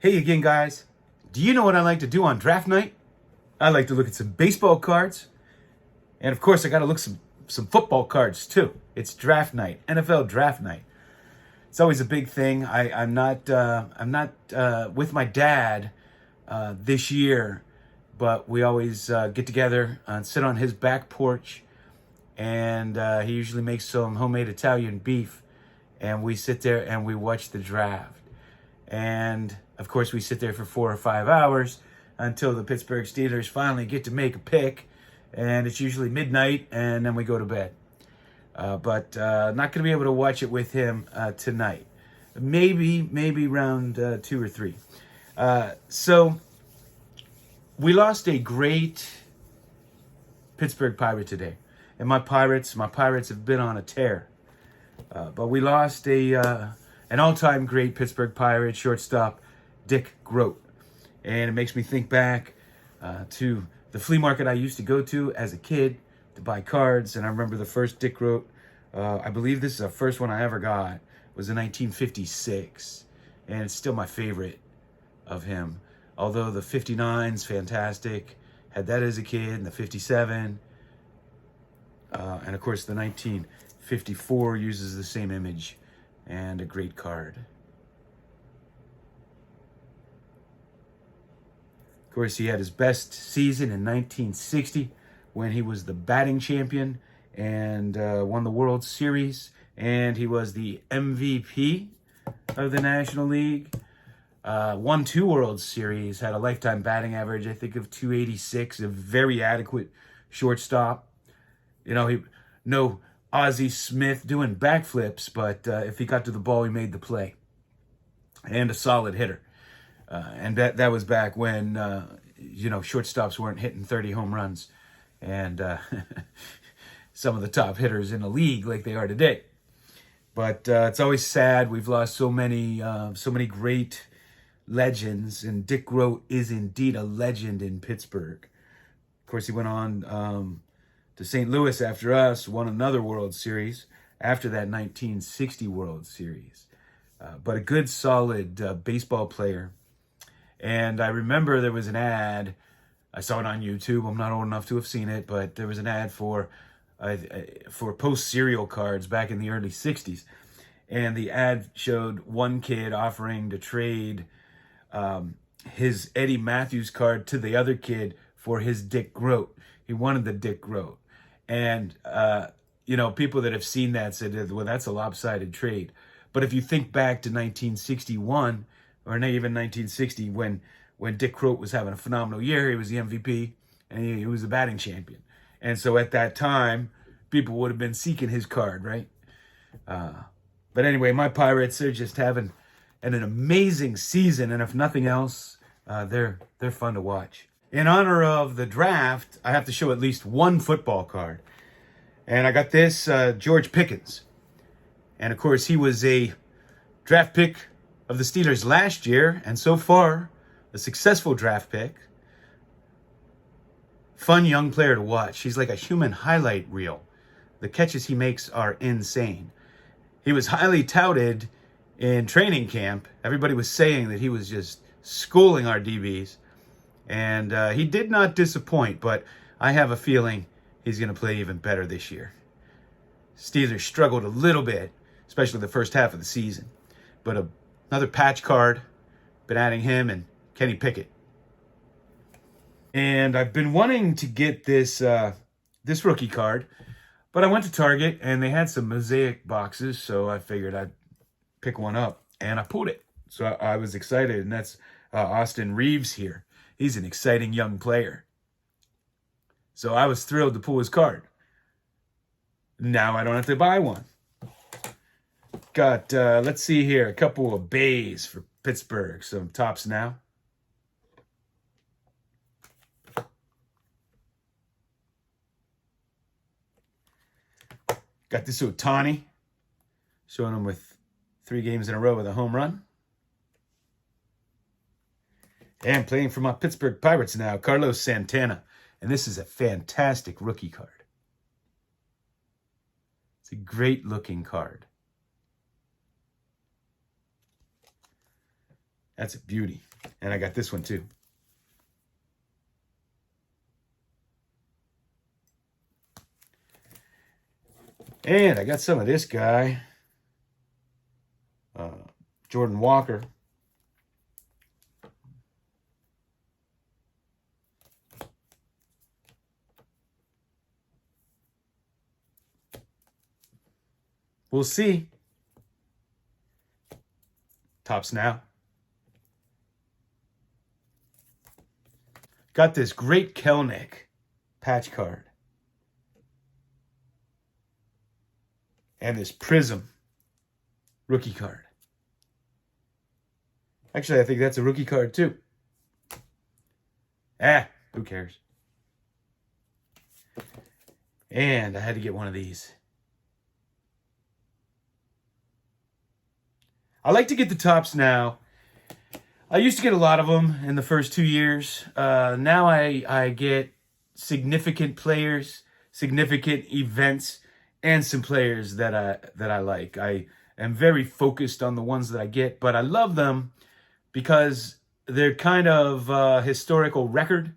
Hey again, guys. Do you know what I like to do on draft night? I like to look at some baseball cards, and of course, I got to look some football cards too. It's draft night, NFL draft night. It's always a big thing. I'm not with my dad this year, but we always get together and sit on his back porch, and he usually makes some homemade Italian beef, and we sit there and we watch the draft. And of course, we sit there for 4 or 5 hours until the Pittsburgh Steelers finally get to make a pick. And it's usually midnight, and then we go to bed. But not going to be able to watch it with him tonight. Maybe round 2 or 3. So we lost a great Pittsburgh Pirate today. And my Pirates have been on a tear. But we lost an all-time great Pittsburgh Pirate shortstop, Dick Groat. And it makes me think back to the flea market I used to go to as a kid to buy cards. And I remember the first Dick Groat, I believe this is the first one I ever got, was in 1956. And it's still my favorite of him. Although the 59's fantastic. Had that as a kid, and the 57. And of course the 1954 uses the same image. And a great card. Of course, he had his best season in 1960 when he was the batting champion and won the World Series. And he was the MVP of the National League. Won 2 World Series, had a lifetime batting average, I think, of 286, a very adequate shortstop. No Ozzie Smith doing backflips, but if he got to the ball, he made the play. And a solid hitter. And that was back when, shortstops weren't hitting 30 home runs. And some of the top hitters in the league like they are today. But it's always sad. We've lost so many great legends. And Dick Groat is indeed a legend in Pittsburgh. Of course, he went on to St. Louis after us, won another World Series after that 1960 World Series. But a good, solid baseball player. And I remember there was an ad. I saw it on YouTube. I'm not old enough to have seen it, but there was an ad for Post cereal cards back in the early 60s. And the ad showed one kid offering to trade his Eddie Matthews card to the other kid for his Dick Groat. He wanted the Dick Groat. And, people that have seen that said, well, that's a lopsided trade. But if you think back to 1961, or not even 1960, when Dick Groat was having a phenomenal year, he was the MVP, and he was the batting champion. And so at that time, people would have been seeking his card, right? But anyway, my Pirates, they're just having an amazing season. And if nothing else, they're fun to watch. In honor of the draft, I have to show at least one football card. And I got this, George Pickens. And of course, he was a draft pick of the Steelers last year. And so far, a successful draft pick. Fun young player to watch. He's like a human highlight reel. The catches he makes are insane. He was highly touted in training camp. Everybody was saying that he was just schooling our DBs. And he did not disappoint, but I have a feeling he's going to play even better this year. Steelers struggled a little bit, especially the first half of the season. But another patch card, been adding him and Kenny Pickett. And I've been wanting to get this rookie card, but I went to Target and they had some mosaic boxes, so I figured I'd pick one up. And I pulled it, so I was excited, and that's Austin Reeves here. He's an exciting young player. So I was thrilled to pull his card. Now I don't have to buy one. Got, let's see here, a couple of bays for Pittsburgh. Some tops now. Got this Ohtani, showing him with 3 games in a row with a home run. And playing for my Pittsburgh Pirates now, Carlos Santana. And this is a fantastic rookie card. It's a great looking card. That's a beauty. And I got this one too. And I got some of this guy, Jordan Walker. We'll see. Tops now. Got this great Kelnick patch card. And this Prism rookie card. Actually, I think that's a rookie card too. Who cares? And I had to get one of these. I like to get the tops now. I used to get a lot of them in the first 2 years. Now I get significant players, significant events, and some players that I like. I am very focused on the ones that I get, but I love them because they're kind of historical record.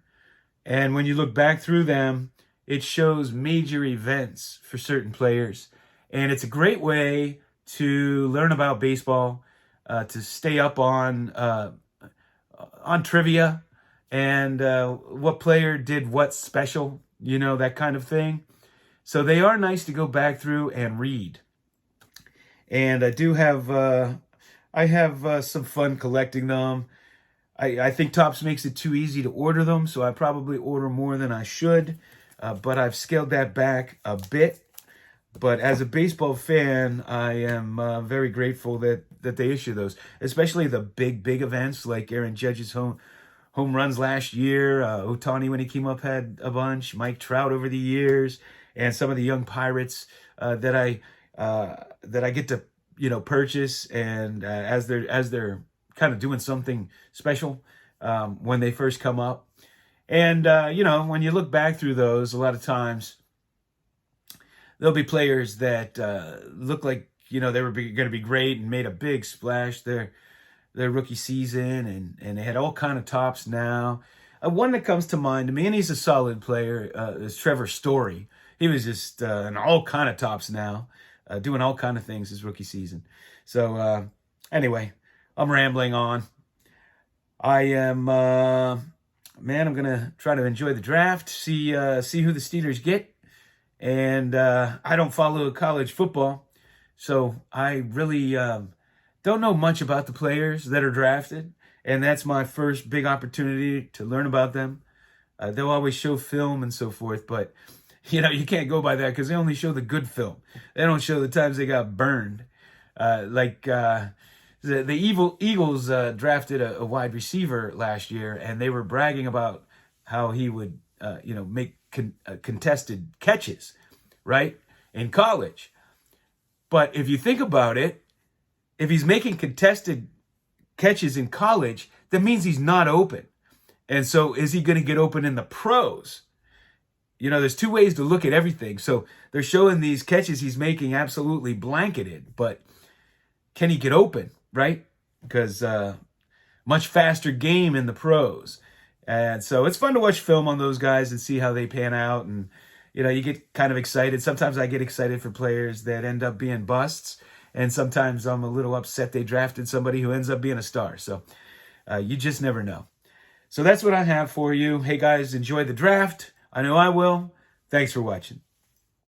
And when you look back through them, it shows major events for certain players. And it's a great way to learn about baseball, to stay up on trivia and what player did what special, you know, that kind of thing. So they are nice to go back through and read. And I do have, some fun collecting them. I think Topps makes it too easy to order them, so I probably order more than I should. But I've scaled that back a bit. But as a baseball fan, I am very grateful that they issue those, especially the big events like Aaron Judge's home runs last year. Ohtani, when he came up, had a bunch. Mike Trout over the years, and some of the young Pirates that I get to purchase, and as they're kind of doing something special when they first come up. And when you look back through those, a lot of times there'll be players that look like they were going to be great and made a big splash their rookie season, and they had all kind of tops now. One that comes to mind to me, and he's a solid player, is Trevor Story. He was just in all kind of tops now, doing all kind of things his rookie season. So anyway, I'm rambling on. I am, I'm going to try to enjoy the draft, see who the Steelers get. And I don't follow college football, so I really don't know much about the players that are drafted. And that's my first big opportunity to learn about them. They'll always show film and so forth, but you can't go by that because they only show the good film. They don't show the times they got burned. The Eagles drafted a wide receiver last year, and they were bragging about how he would, make contested catches, right, in college. But if you think about it, if he's making contested catches in college, that means he's not open. And so is he going to get open in the pros? There's two ways to look at everything. So they're showing these catches he's making absolutely blanketed, but can he get open, right? Because much faster game in the pros. And so it's fun to watch film on those guys and see how they pan out. And, you get kind of excited. Sometimes I get excited for players that end up being busts. And sometimes I'm a little upset they drafted somebody who ends up being a star. So you just never know. So that's what I have for you. Hey, guys, enjoy the draft. I know I will. Thanks for watching.